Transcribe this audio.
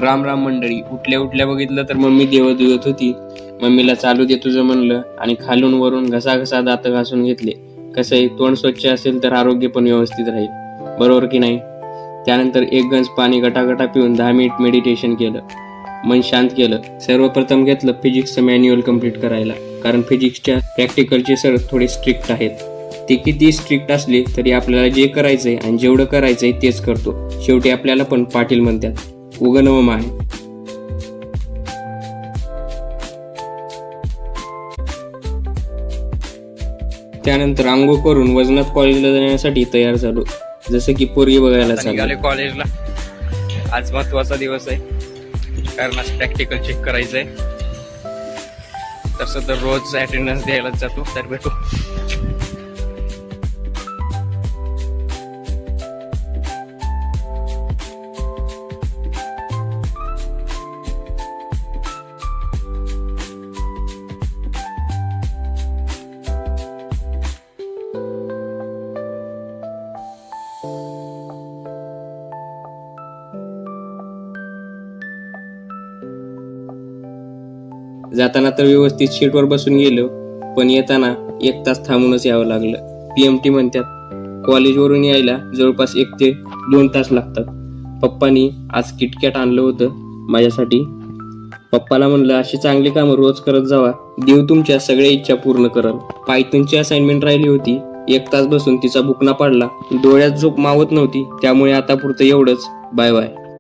राम राम मंडळी. उठल्या उठल्या बघितलं तर मम्मी देव धुवत होती. मम्मीला चालू दे तुझं म्हणलं आणि खालून वरून घसा दात घासून घेतले. कसं आहे, तोंड स्वच्छ असेल तर आरोग्य पण व्यवस्थित राहील, बरोबर की नाही. त्यानंतर एक गंज पाणी गटागटा पिऊन 10 मिनिट मेडिटेशन केलं, मन शांत केलं. सर्वप्रथम घेतलं फिजिक्सचं मॅन्युअल कम्प्लीट करायला, कारण फिजिक्सच्या प्रॅक्टिकलचे सर थोडे स्ट्रिक्ट आहेत. ते किती स्ट्रिक्ट असले तरी आपल्याला जे करायचंय आणि जेवढं करायचंय तेच करतो. शेवटी आपल्याला पण पाटील म्हणतात, उगनव माय. त्यानंतर आंघोळ करून वजनात कॉलेजला जाण्यासाठी तयार झालो, जसं की पोरगी बघायला निघाले कॉलेजला. आज महत्वाचा दिवस आहे, कारण आज प्रॅक्टिकल चेक करायचंय. तसं तर रोज अटेंडन्स द्यायला जातो, तर भेटू. जाताना तर व्यवस्थित सीटवर बसून गेलो, पण येताना 1 तास थांबूनच यावं लागलं. PMT म्हणतात, कॉलेजवरून यायला जवळपास 1 ते 2 तास लागतात. पप्पानी आज किटकॅट आणलं होतं माझ्यासाठी. पप्पाला म्हणलं, अशी चांगली कामं रोज करत जावा, देव तुमच्या सगळ्या इच्छा पूर्ण करल. पायथनची असाइनमेंट राहिली होती, 1 तास बसून तिचा बुकना पाडला. डोळ्यात झोप मावत नव्हती, त्यामुळे आता पुरतं एवढंच. Bye bye.